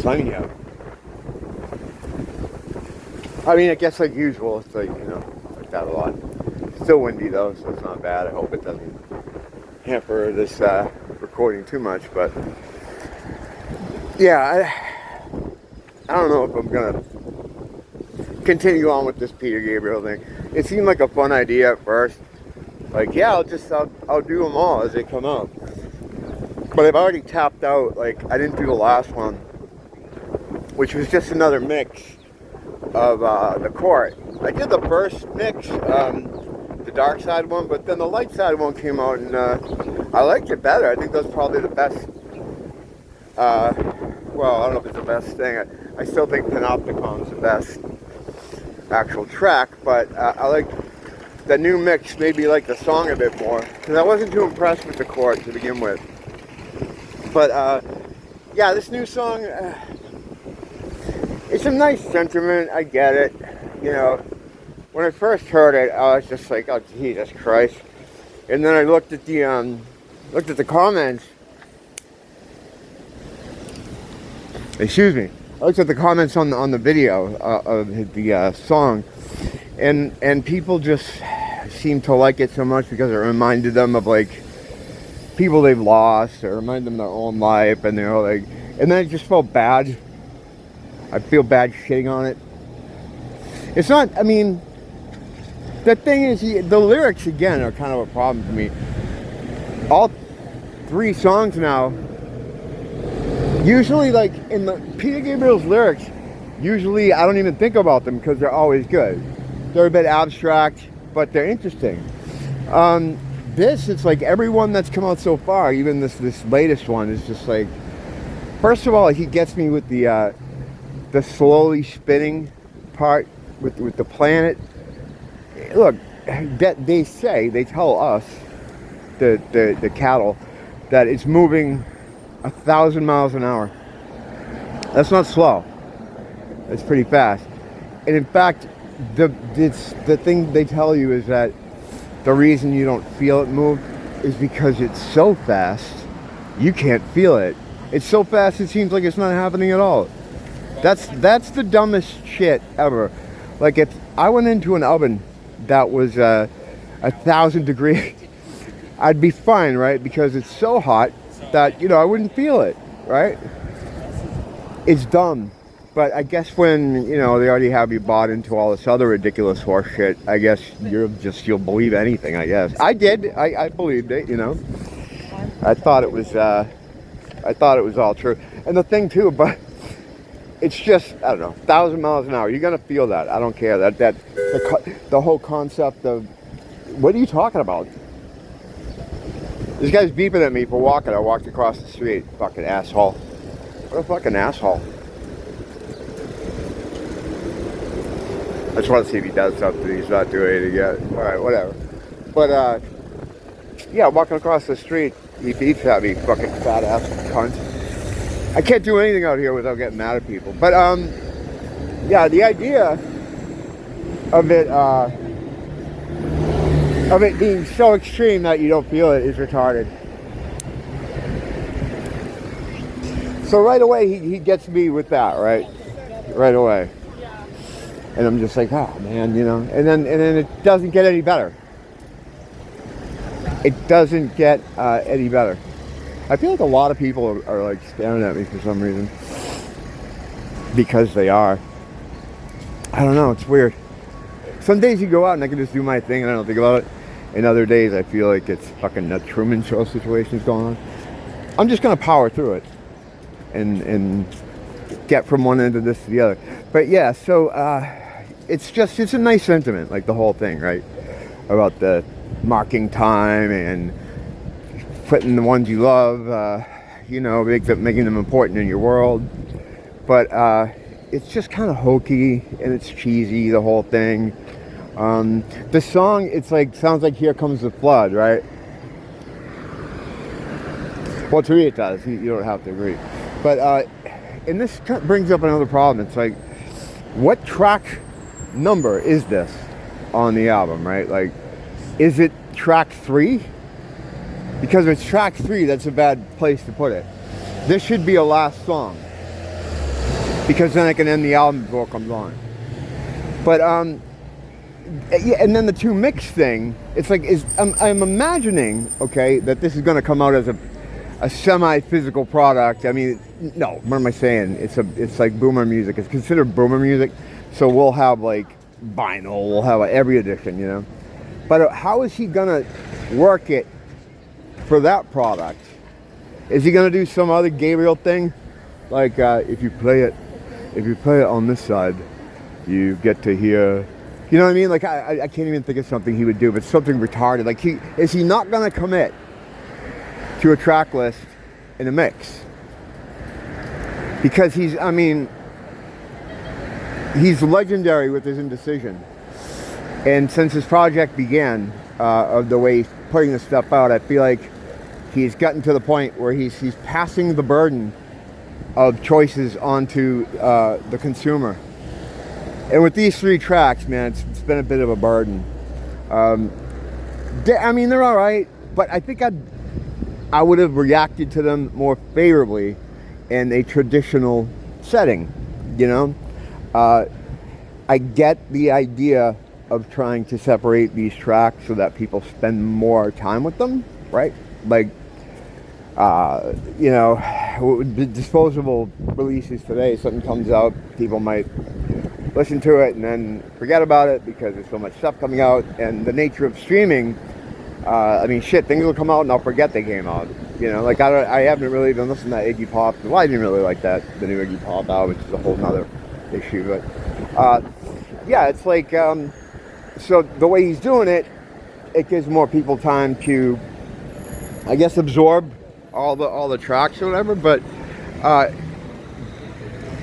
sunny out. I mean, I guess like usual, it's like, you know, like that a lot. It's still windy though, so it's not bad. I hope it doesn't hamper this recording too much, but yeah, I don't know if I'm gonna continue on with this Peter Gabriel thing. It seemed like a fun idea at first. Like, yeah, I'll do them all as they come out. But I've already tapped out. Like, I didn't do the last one, which was just another mix of the Court. I did the first mix, the dark side one, but then the light side one came out, and I liked it better. I think that's probably the best. Well, I don't know if it's the best thing. I still think Panopticon's the best actual track, but I like the new mix. Maybe like the song a bit more, because I wasn't too impressed with the Court to begin with. But yeah, this new song, it's a nice sentiment. I get it. You know, when I first heard it, I was just like, oh Jesus Christ! And then I looked at the comments. Excuse me. I looked at the comments on the video of the song, and people just seem to like it so much because it reminded them of like people they've lost, or reminded them of their own life, and they're like, and then it just felt bad. I feel bad shitting on it. It's not. I mean, the thing is, the lyrics again are kind of a problem for me. All 3 songs now. Usually, like, in the Peter Gabriel's lyrics, usually I don't even think about them because they're always good. They're a bit abstract, but they're interesting. This, it's like everyone that's come out so far, even this latest one, is just like, first of all, he gets me with the slowly spinning part with the planet. Look, that they tell us, the cattle, that it's moving 1,000 miles an hour. That's not slow. That's pretty fast. And in fact, the thing they tell you is that the reason you don't feel it move is because it's so fast, you can't feel it. It's so fast, it seems like it's not happening at all. That's the dumbest shit ever. Like, if I went into an oven that was 1,000 degrees, I'd be fine, right? Because it's so hot that, you know, I wouldn't feel it, right? It's dumb. But I guess when, you know, they already have you bought into all this other ridiculous horse shit, I guess you'll believe anything, I guess. I did. I believed it, you know. I thought it was all true. And the thing too, but it's just, I don't know, 1,000 miles an hour. You're gonna feel that. I don't care. The whole concept of, what are you talking about? This guy's beeping at me for walking. I walked across the street. Fucking asshole. What a fucking asshole. I just want to see if he does something. He's not doing anything yet. Alright, whatever. But, yeah, walking across the street, he beeps at me, fucking fat ass cunt. I can't do anything out here without getting mad at people. But, yeah, the idea of it being so extreme that you don't feel it is retarded. So right away he gets me with that, right away, and I'm just like, oh man, you know. And then it doesn't get any better. It doesn't get any better. I feel like a lot of people are like staring at me for some reason, because they are. I don't know, it's weird. Some days you go out and I can just do my thing and I don't think about it. And other days I feel like it's fucking a Truman Show situation's going on. I'm just gonna power through it and get from one end of this to the other. But yeah, so it's a nice sentiment, like the whole thing, right? About the marking time and putting the ones you love, you know, making them important in your world. But it's just kind of hokey and it's cheesy, the whole thing. The song, it's like, sounds like Here Comes the Flood, right? Well, to me it does. You don't have to agree. But, and this brings up another problem. It's like, what track number is this on the album, right? Like, is it track 3? Because if it's track 3, that's a bad place to put it. This should be a last song. because then I can end the album before it comes on. But yeah, and then the two mix thing, it's like I'm imagining, okay, that this is going to come out as a semi-physical product. I mean, no, what am I saying? It's like boomer music. It's considered boomer music, so we'll have like vinyl, we'll have every edition, you know. But how is he gonna work it for that product? Is he gonna do some other Gabriel thing, like if you play it on this side, you get to hear, you know what I mean? Like I can't even think of something he would do, but something retarded. Like is he not gonna commit to a track list in a mix? Because he's legendary with his indecision. And since his project began, of the way he's putting this stuff out, I feel like he's gotten to the point where he's passing the burden of choices onto the consumer. And with these 3 tracks, man, it's been a bit of a burden. I mean, they're all right, but I think I would have reacted to them more favorably in a traditional setting, you know? I get the idea of trying to separate these tracks so that people spend more time with them, right? Like, you know, the disposable releases today, something comes out, people might listen to it and then forget about it because there's so much stuff coming out. And the nature of streaming, I mean, shit, things will come out and I'll forget they came out. You know, like I haven't really been listening to that Iggy Pop. Well, I didn't really like the new Iggy Pop album, which is a whole nother issue. But yeah, it's like, so the way he's doing it, it gives more people time to, I guess, absorb all the tracks or whatever. But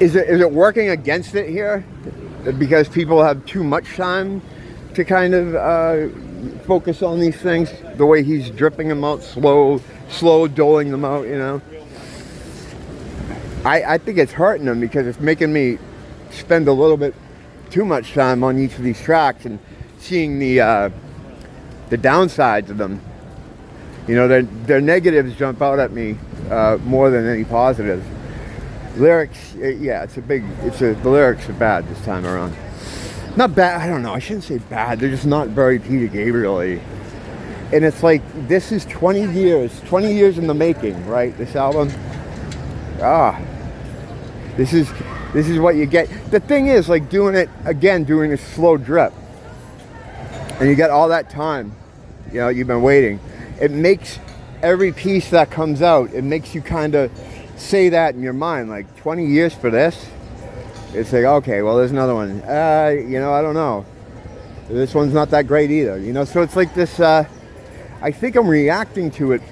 is it working against it here? Because people have too much time to kind of focus on these things, the way he's dripping them out, slow doling them out, you know. I think it's hurting them because it's making me spend a little bit too much time on each of these tracks and seeing the downsides of them. You know, their negatives jump out at me more than any positives. Lyrics, yeah, the lyrics are bad this time around. Not bad, I don't know, I shouldn't say bad, they're just not very Peter Gabriel-y. And it's like, this is 20 years in the making, right, this album? This is what you get. The thing is, like, doing a slow drip, and you get all that time, you know, you've been waiting. It makes every piece that comes out, it makes you kind of say that in your mind, like, 20 years for this? It's like, okay, well, there's another one. You know, I don't know. This one's not that great either, you know? So it's like this, I think I'm reacting to it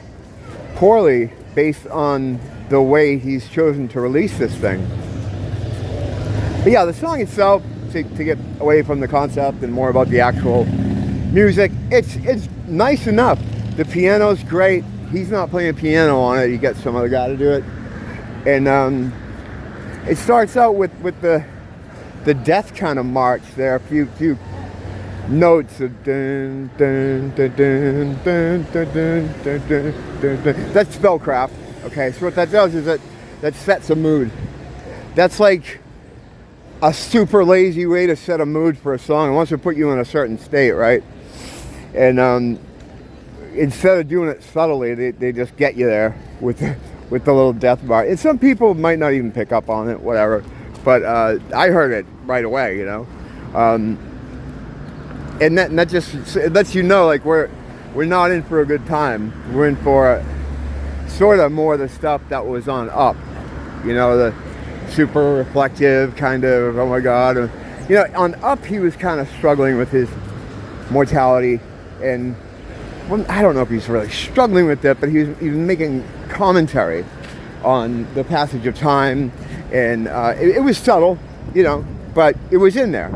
poorly based on the way he's chosen to release this thing. But yeah, the song itself, to get away from the concept and more about the actual music, it's nice enough. The piano's great. He's not playing piano on it. He gets some other guy to do it. And it starts out with the death kind of march there. A few notes of dun dun dun dun dun dun dun dun dun dun. That's spellcraft. Okay, so what that does is that sets a mood. That's like a super lazy way to set a mood for a song. It wants to put you in a certain state, right? And instead of doing it subtly, they just get you there with the little death bar. And some people might not even pick up on it, whatever. But I heard it right away, you know. And that just it lets you know, like, we're not in for a good time. We're in for sort of more of the stuff that was on Up. You know, the super reflective kind of, oh my God. You know, on Up he was kind of struggling with his mortality, and well, I don't know if he's really struggling with it, but he was making commentary on the passage of time, and it was subtle, you know, but it was in there.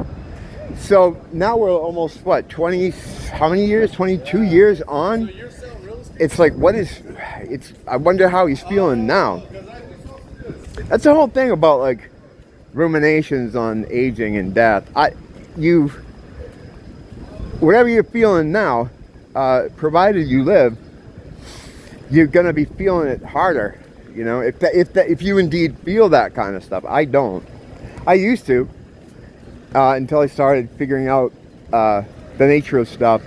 So now we're almost, what, 20, how many years, 22 years on? It's like, I wonder how he's feeling now. That's the whole thing about, like, ruminations on aging and death. Whatever you're feeling now, provided you live, you're gonna be feeling it harder, you know, if you indeed feel that kind of stuff. I don't. I used to, until I started figuring out the nature of stuff.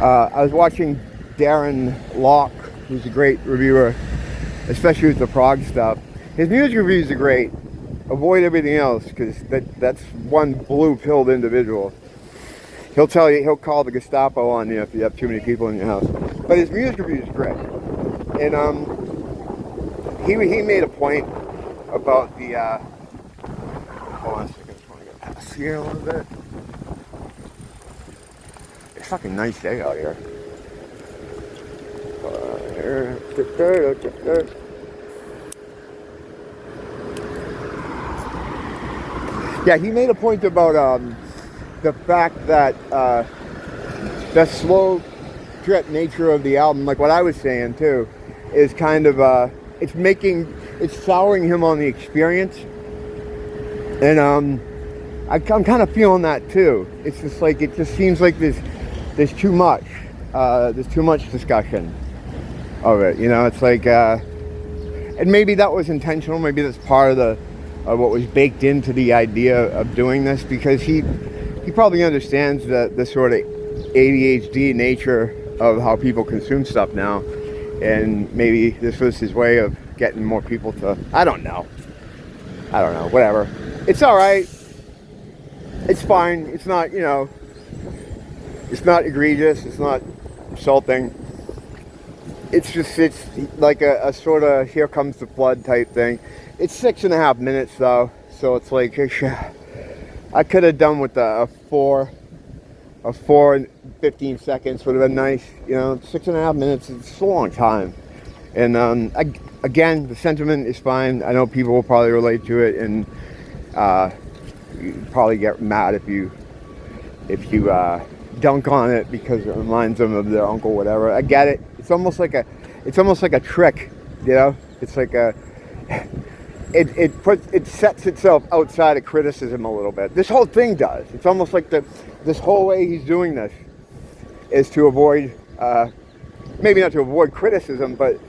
I was watching Darren Locke, who's a great reviewer, especially with the prog stuff. His music reviews are great. Avoid everything else, because that's one blue-pilled individual. He'll tell you, he'll call the Gestapo on you if you have too many people in your house. But his music review is great. And he made a point about the, hold on a second, I just want to get past here a little bit. It's a fucking nice day out here. Yeah, he made a point about the fact that the slow drip nature of the album, like what I was saying too, is kind of it's souring him on the experience, and I'm kind of feeling that too. It's just like, it just seems like there's too much discussion of it, you know. It's like, and maybe that was intentional, maybe that's part of what was baked into the idea of doing this, because he probably understands the sort of ADHD nature of how people consume stuff now, and maybe this was his way of getting more people to, I don't know, whatever. It's alright, it's fine, it's not, you know, it's not egregious, it's not insulting. It's like a sort of here comes the flood type thing. It's 6.5 minutes though, so it's like, I could have done with a 4 and 15 seconds would have been nice, you know. 6.5 minutes, it's a long time. And again, the sentiment is fine. I know people will probably relate to it, and you probably get mad if you dunk on it because it reminds them of their uncle, whatever. I get it. It's almost like a trick, you know. It's like it sets itself outside of criticism a little bit. This whole thing does. It's almost like this whole way he's doing this is to avoid, maybe not to avoid criticism, but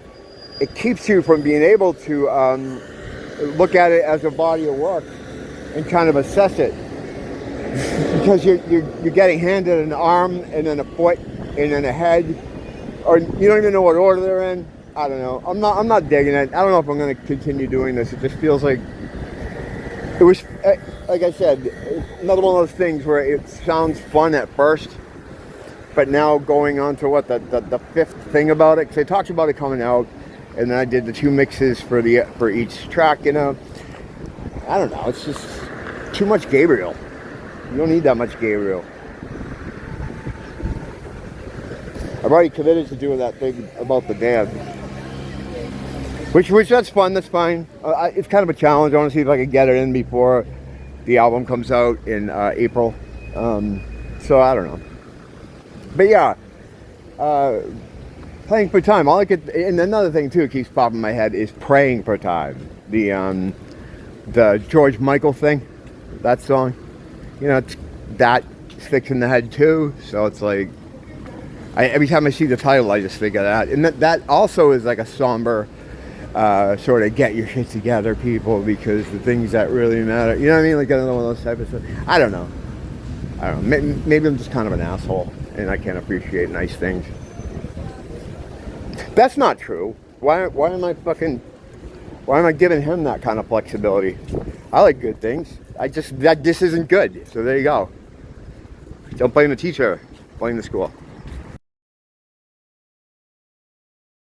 it keeps you from being able to look at it as a body of work and kind of assess it, because you're getting handed an arm and then a foot and then a head, or you don't even know what order they're in. I don't know. I'm not digging it. I don't know if I'm going to continue doing this. It just feels like it was, like I said, another one of those things where it sounds fun at first, but now going on to what the fifth thing about it, because I talked about it coming out, and then I did the 2 mixes for each track. You know, I don't know. It's just too much Gabriel. You don't need that much Gabriel. I've already committed to doing that thing about the dad. Which that's fun, that's fine. It's kind of a challenge. I want to see if I can get it in before the album comes out in April. So I don't know. But yeah, playing for time. All I could, and another thing too keeps popping in my head is praying for time. The George Michael thing, that song. You know, that sticks in the head too. So it's like, every time I see the title, I just think of that. And that also is like a somber, sort of get your shit together, people, because the things that really matter, you know what I mean? Like another one of those type of stuff. I don't know. Maybe I'm just kind of an asshole and I can't appreciate nice things. That's not true. Why am I giving him that kind of flexibility? I like good things. This isn't good. So there you go. Don't blame the teacher. Blame the school.